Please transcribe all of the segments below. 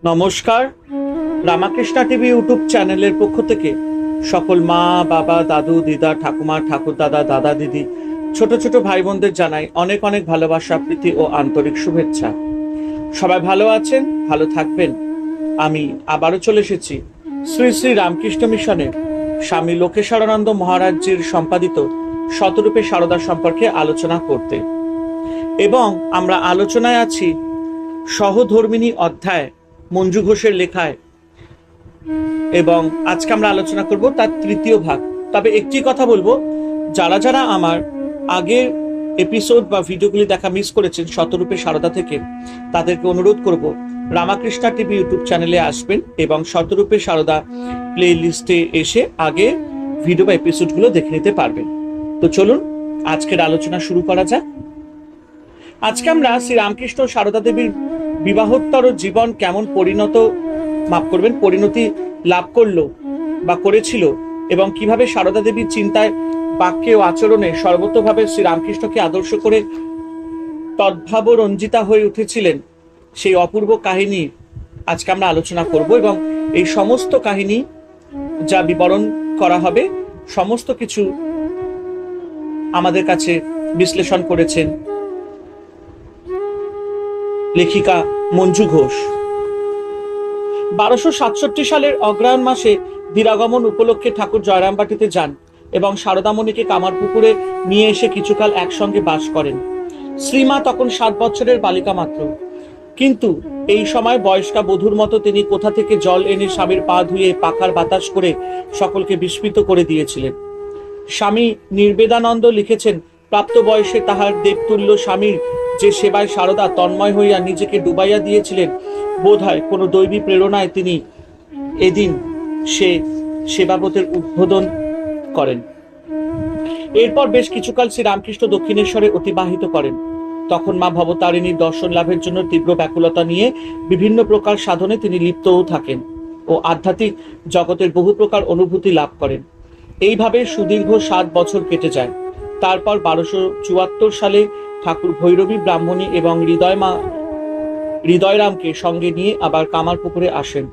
নমস্কার। Ramakrishna TV YouTube চ্যানেলের পক্ষ থেকে সকল মা, বাবা, দাদু, দিদা, ঠাকুমা, ঠাকুরদাদা, দাদা, দিদি, ছোট ছোট ভাই বোনদের জানাই অনেক অনেক ভালোবাসা, প্রীতি ও আন্তরিক শুভেচ্ছা। সবাই ভালো আছেন, ভালো থাকবেন। আমি আবারও চলে এসেছি শ্রী শ্রী রামকৃষ্ণ মিশনের স্বামী লোকেশ্বরানন্দ মহারাজজির সম্পাদিত শতরূপে সারদা সম্পর্কে আলোচনা করতে। এবং আমরা আলোচনায় আছি সহধর্মিণী অধ্যায়, মঞ্জু ঘোষের লেখায়, এবং আজকে আমরা আলোচনা করব তার তৃতীয় ভাগ। তবে একটি কথা বলবো, যারা যারা আমার আগের এপিসোড বা ভিডিওগুলি দেখা মিস করেছেন শতরূপে সারদা থেকে, তাদেরকে অনুরোধ করব রামাকৃষ্ণা টিভি ইউটিউব চ্যানেলে আসবেন এবং শতরূপে সারদা প্লে লিস্টে এসে আগে ভিডিও বা এপিসোডগুলো দেখে নিতে পারবেন। তো চলুন আজকের আলোচনা শুরু করা যাক। আজকে আমরা শ্রী রামকৃষ্ণ সারদা দেবীর বিবাহোত্তর জীবন কেমন পরিণতি লাভ করলো বা করেছিল, এবং কিভাবে সারদা দেবীর চিন্তায়, বাক্যে ও আচরণে সর্বতোভাবে শ্রী রামকৃষ্ণকে আদর্শ করে তদ্ভাব রঞ্জিতা হয়ে উঠেছিলেন, সেই অপূর্ব কাহিনী আজকে আমরা আলোচনা করব। এবং এই সমস্ত কাহিনী যা বিবরণ করা হবে, সমস্ত কিছু আমাদের কাছে বিশ্লেষণ করেছেন লেখিকা মঞ্জু ঘোষ। 1267 সালের অগ্রহায়ণ মাসে দিরাগমন উপলক্ষে ঠাকুর জয়রামবাটিতে যান এবং সারদামণিকে কামারপুকুরে নিয়ে এসে কিছুকাল একসঙ্গে বাস করেন। শ্রীমা তখন 7 বছরের বালিকা মাত্র, কিন্তু এই সময় বয়স্কা বধূর মতো তিনি কোথা থেকে জল এনে স্বামীর পা ধুয়ে পাখার বাতাস করে সকলকে বিস্মিত করে দিয়েছিলেন। স্বামী নির্বেদানন্দ লিখেছেন, প্রাপ্ত বয়সে তাহার দেবতুল্য স্বামীর যে সেবায় সারদা তন্ময় হইয়া নিজেকে ডুবাইয়া দিয়েছিলেন, বোধ হয় কোনো দৈবী প্রেরণায় তিনি এদিন সে সেবাব্রতের উদ্বোধন করেন। এরপর বেশ কিছুকাল শ্রী রামকৃষ্ণ দক্ষিণেশ্বরে অতিবাহিত করেন। তখন মা ভবতারিণীর দর্শন লাভের জন্য তীব্র ব্যাকুলতা নিয়ে বিভিন্ন প্রকার সাধনে তিনি লিপ্তও থাকেন ও আধ্যাত্মিক জগতের বহু প্রকার অনুভূতি লাভ করেন। এইভাবে সুদীর্ঘ 7 বছর কেটে যায়। তারপর 1274 সালে ঠাকুর ভৈরবী ব্রাহ্মণী এবং হৃদয়রামকে সঙ্গে নিয়ে আবার কামারপুকুরে আসেন।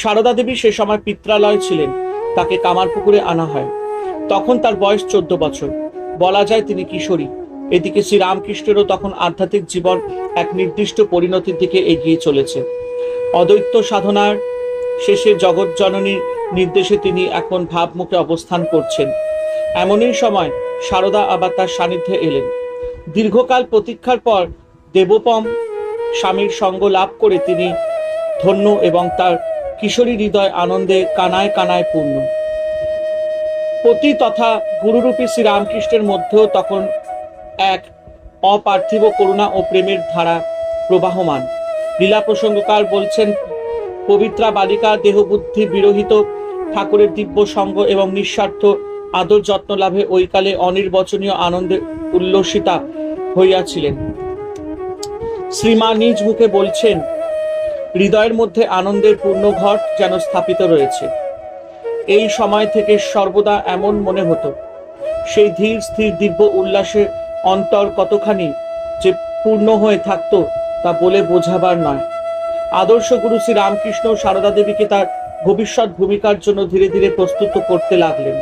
সারদা দেবী সে সময় পিত্রালয় ছিলেন, তাকে কামারপুকুরে আনা হয়। তখন তার বয়স 14 বছর, বলা যায় তিনি কিশোরী। এদিকে শ্রী রামকৃষ্ণেরও তখন আধ্যাত্মিক জীবন এক নির্দিষ্ট পরিণতির দিকে এগিয়ে চলেছে। অদ্বৈত সাধনার শেষে জগৎ জননীর নির্দেশে তিনি এখন ভাবমুখে অবস্থান করছেন। এমনই সময় সারদা আবার তার সান্নিধ্যে এলেন। দীর্ঘকাল প্রতীক্ষার পর দেবপম স্বামীর সঙ্গ লাভ করে তিনি ধন্য এবং তার কিশোরী হৃদয় আনন্দে কানায় কানায় পূর্ণ। পতি তথা গুরুরূপী শ্রী রামকৃষ্ণের মধ্যেও তখন এক অপার্থিব করুণা ও প্রেমের ধারা প্রবাহমান। লীলা প্রসঙ্গকার বলছেন, পবিত্রা বালিকা দেহবুদ্ধি বিরহিত ঠাকুরের দিব্য সঙ্গ এবং নিঃস্বার্থ আদর যত্ন লাভে ওই কালে অনির্বচনীয় আনন্দে উল্লসিতা হইয়াছিলেন। শ্রীমা নিজ মুখে বলছেন, হৃদয়ের মধ্যে আনন্দের পূর্ণ ঘট যেন স্থাপিত রয়েছে। এই সময় থেকে সর্বদা এমন মনে হতো, সেই ধীর স্থির দিব্য উল্লাসে অন্তর কতখানি যে পূর্ণ হয়ে থাকতো তা বলে বোঝাবার নয়। আদর্শ গুরু শ্রী রামকৃষ্ণ সারদা দেবীকে তার ভবিষ্যৎ ভূমিকার জন্য ধীরে ধীরে প্রস্তুত করতে লাগলেন।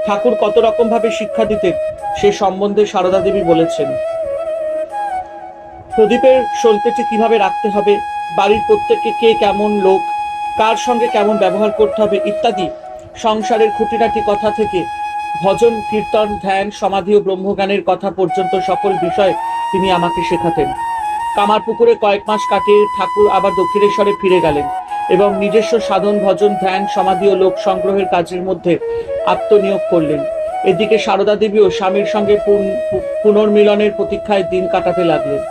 ঠাকুর কত রকম ভাবে শিক্ষা দিতেন সে সম্বন্ধে সারদা দেবী বলেছেন, প্রদীপের সলতেটি কিভাবে রাখতে হবে, বাড়ির প্রত্যেককে কে কেমন লোক, কার সঙ্গে কেমন ব্যবহার করতে হবে ইত্যাদি সংসারের খুঁটিনাটি কথা থেকে ভজন, কীর্তন, ধ্যান, সমাধি ও ব্রহ্মজ্ঞানের কথা পর্যন্ত সকল বিষয় তিনি আমাকে শেখাতেন। কামারপুকুরে কয়েক মাস কাটিয়ে ঠাকুর আবার দক্ষিণেশ্বরে ফিরে গেলেন এবং নিজস্ব সাধন, ভজন, ধ্যান, সমাধি ও লোক সংগ্রহের কাজের মধ্যে আত্মনিয়োগ করলেন। এদিকে সারদা দেবীও স্বামীর সঙ্গে পুনর্মিলনের প্রতীক্ষায় দিন কাটাতে লাগলেন।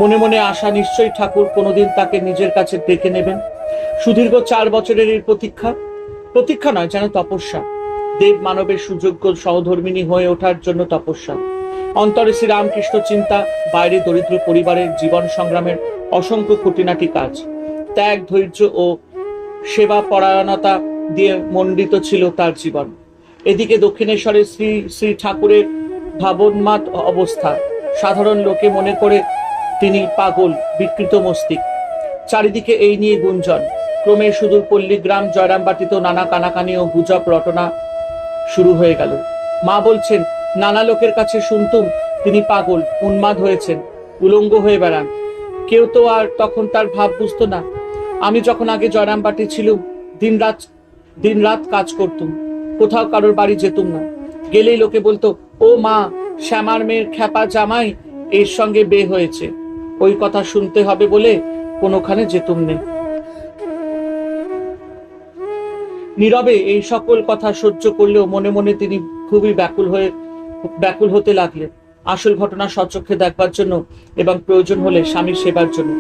মনে মনে আশা, নিশ্চয়ই ঠাকুর কোনোদিন তাকে নিজের কাছে ডেকে নেবেন। সুদীর্ঘ 4 বছরের এই প্রতীক্ষা নয়, যেন তপস্যা। দেব মানবের সুযোগ্য সহধর্মিণী হয়ে ওঠার জন্য তপস্যা। অন্তরে শ্রী রামকৃষ্ণ চিন্তা, বাইরে দরিদ্র পরিবারের জীবন সংগ্রামের অসংখ্য খুঁটিনাটি কাজ। ত্যাগ, ধৈর্য ও সেবা পরায়ণতা দিয়ে মণ্ডিত ছিল তার জীবন। এদিকে দক্ষিণেশ্বরে শ্রী শ্রী ঠাকুরের ভাবোন্মাদ অবস্থা। সাধারণ লোকে মনে করে তিনি পাগল, বিকৃত মস্তিষ্ক। চারিদিকে এই নিয়ে গুঞ্জন। ক্রমে সুদূর পল্লীগ্রাম জয়রামবাটিতেও নানা কানাকানি ও গুজব রটনা শুরু হয়ে গেল। মা বলছেন, নানা লোকের কাছে শুনতুম তিনি পাগল, উন্মাদ হয়েছেন, উলঙ্গ হয়ে বেড়ান। কেউ তো আর তখন তার ভাব বুঝতো না। আমি যখন আগে জয়রামবাটি ছিলুম, দিন রাত কাজ করতুম, কোথাও কারোর বাড়ি যেতুম না। গেলেই লোকে বলতো, ও মা, শ্যামার মেয়ের খ্যাপা জামাই এর সঙ্গে বিয়ে হয়েছে। ওই কথা শুনতে হবে বলে কোনোখানে যেতুম নেই। নীরবে এই সকল কথা সহ্য করলেও মনে মনে তিনি খুবই ব্যাকুল হতে লাগলেন, আসল ঘটনা স্বচক্ষে দেখবার জন্য এবং প্রয়োজন হলে স্বামীর সেবার জন্য।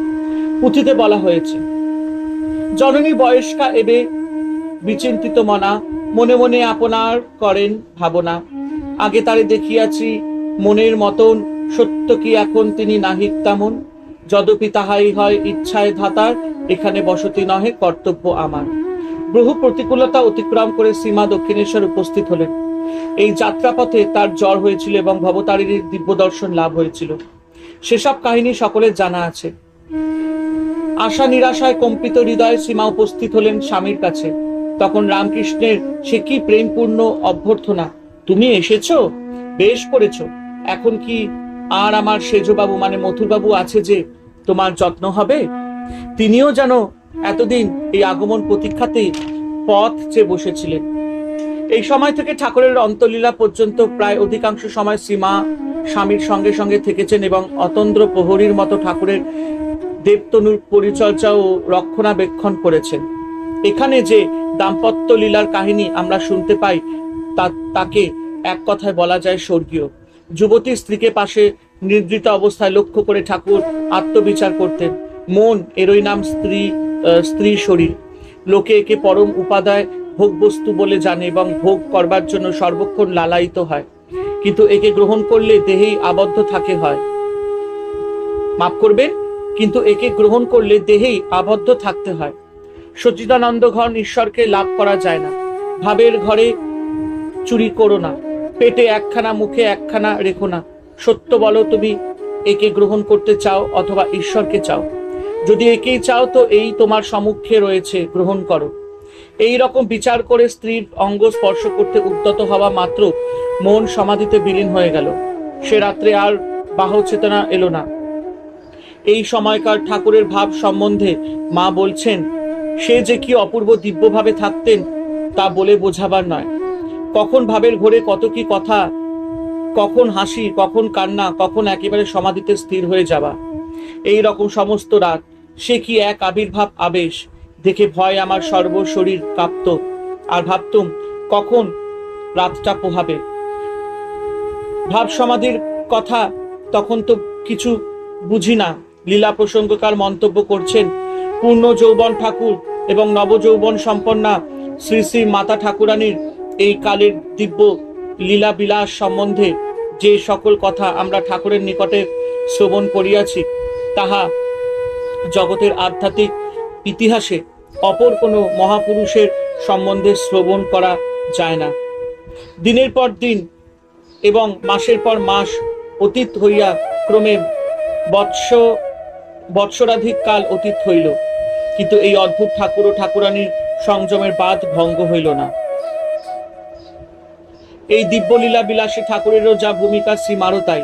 পুঁথিতে বলা হয়েছে, জননী বয়স্কা এবে বিচিন্তিত মনা, মনে মনে আপনার করেন ভাবনা। আগে তারে দেখিয়াছি মনের মতন, সত্য কি এখন তিনি নাহিক তেমন। যদ্যপি তাহাই হয় ইচ্ছায় ধাতার, এখানে বসতি নহে কর্তব্য আমার। বহু প্রতিকূলতা অতিক্রম করে সীমা দক্ষিণেশ্বর উপস্থিত হলেন। এই যাত্রাপথে তার জ্বর হয়েছিল এবং ভবতারিণীর দিব্য দর্শন লাভ হয়েছিল। সেসব কাহিনী সকলের জানা আছে। আশা নিরাশায় কম্পিত হৃদয়ে সীমা উপস্থিত হলেন স্বামীর কাছে। তখন রামকৃষ্ণের সে কি প্রেমপূর্ণ অভ্যর্থনা, তুমি এসেছো, বেশ করেছো। এখন কি আর আমার সেজবাবু মানে মথুরবাবু আছে যে তোমার যত্ন হবে? তিনিও যেন এতদিন এই আগমন প্রতীক্ষাতেই পথ চেয়ে বসেছিলেন। এই সময় থেকে ঠাকুরের অন্তলীলা পর্যন্ত প্রায় অধিকাংশ সময় সীমা স্বামীর সঙ্গে সঙ্গে থেকেছেন এবং অতন্দ্র প্রহরীর মতো ঠাকুরের দেবতনুর পরিচর্যা ও রক্ষণাবেক্ষণ করেছেন। এখানে যে দাম্পত্য লীলার কাহিনী আমরা শুনতে পাই তাকে এক কথায় বলা যায় স্বর্গীয়। যুবতী স্ত্রীকে পাশে নিদ্রিত অবস্থায় লক্ষ্য করে ঠাকুর আত্মবিচার করতেন। মন, এরই নাম স্ত্রী শরীর। লোকে একে পরম উপাদায় ভোগ বস্তু বলে জানে এবং ভোগ করবার জন্য সর্বক্ষণ লালায়িত হয়, কিন্তু একে গ্রহণ করলে দেহেই আবদ্ধ থাকে হয়। মাফ করবেন, কিন্তু একে গ্রহণ করলে দেহেই আবদ্ধ থাকতে হয়। সচ্চিদানন্দ ঘন ঈশ্বরকে লাভ করা যায় না। ভাবের ঘরে চুরি করো না, পেটে একখানা মুখে একখানা রেখো না। সত্য বলো, তুমি একে গ্রহণ করতে চাও অথবা ঈশ্বরকে চাও। যদি একেই চাও তো এই তোমার সম্মুখে রয়েছে, গ্রহণ করো। এই রকম বিচার করে স্ত্রীর অঙ্গ স্পর্শ করতে উদ্যত হওয়া মাত্র মন সমাধিতে বিলীন হয়ে গেল। সে রাত্রে আর বাহ চেতনা এলো না। এই সময়কার ঠাকুরের ভাব সম্বন্ধে মা বলছেন, সে যে কি অপূর্ব দিব্যভাবে থাকতেন তা বলে বোঝাবার নয়। কখন ভাবের ঘোরে কত কি কথা, কখন হাসি, কখন কান্না, কখন একেবারে সমাধিতে স্থির হয়ে যাওয়া। এই রকম সমস্ত রাত সে কি এক আবির্ভাব আবেশ, দেখে ভয় আমার সর্বশরীর কাঁপত। আর ভাবতুম কখন রাতটা পোহাবে। ভাব সমাধির কথা তখন তো কিছু বুঝি না। লীলা প্রসঙ্গকার মন্তব্য করছেন, পূর্ণ যৌবন ঠাকুর এবং নবযৌবন সম্পন্না শ্রী শ্রী মাতা ঠাকুরানীর এই কালের দিব্য লীলা বিলাস সম্বন্ধে যে সকল কথা আমরা ঠাকুরের নিকটে শ্রবণ করিয়াছি, তাহা জগতের আধ্যাত্মিক ইতিহাসে অপর কোনো মহাপুরুষের সম্বন্ধে শ্রবণ করা যায় না। দিনের পর দিন এবং মাসের পর মাস অতীত হইয়া ক্রমে বৎসরাধিক কাল অতীত হইল, কিন্তু এই অদ্ভুত ঠাকুর ও ঠাকুরানীর সংযমের বাঁধ ভঙ্গ হইল না। এই দিব্যলীলা বিলাসী ঠাকুরেরও যা ভূমিকা, শ্রীমারও তাই।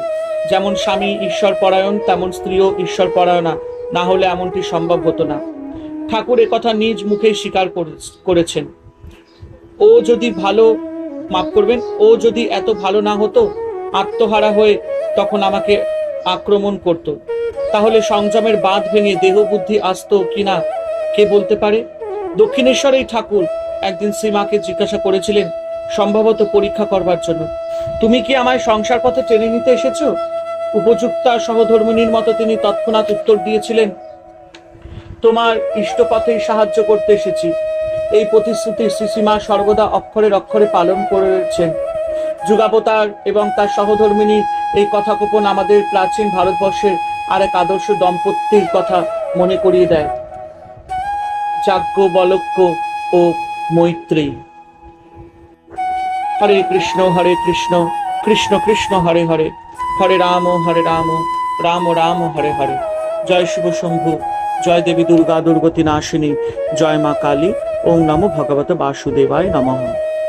যেমন স্বামী ঈশ্বর পরায়ণ, তেমন স্ত্রীও ঈশ্বর পরায়ণা না হলে এমনটি সম্ভব হতো না। ঠাকুর একথা নিজ মুখেই স্বীকার করেছেন। ও যদি এত ভালো না হতো, আত্মহারা হয়ে তখন আমাকে আক্রমণ করত, তাহলে সংযমের বাঁধ ভেঙে দেহ বুদ্ধি আসতো কিনা কে বলতে পারে। দক্ষিণেশ্বর এই ঠাকুর একদিন শ্রীমাকে জিজ্ঞাসা করেছিলেন, সম্ভবত পরীক্ষা করবার জন্য, তুমি কি আমায় সংসার পথে টেনে নিতে এসেছো? উপযুক্তা সহধর্মিণীর মতো তিনি তৎক্ষণাৎ উত্তর দিয়েছিলেন, তোমার ইষ্টপথেই সাহায্য করতে এসেছি। এই প্রতিশ্রুতি শ্রীমা সর্বদা অক্ষরে অক্ষরে পালন করেছেন। যুগাবতার এবং তার সহধর্মিণীর এই কথাকোপন আমাদের প্রাচীন ভারতবর্ষের আরেক আদর্শ দম্পতির কথা মনে করিয়ে দেয়, যাজ্ঞবল্ক্য ও মৈত্রী। হরে কৃষ্ণ কৃষ্ণ কৃষ্ণ হরে হরে, হরে রাম রাম রাম হরে হরে। জয় শিব শম্ভু, জয় দেবী দুর্গা দুর্গতি নাশিনী, জয় মা কালী, ওং নমো ভগবতে বাসুদেবায় নমঃ।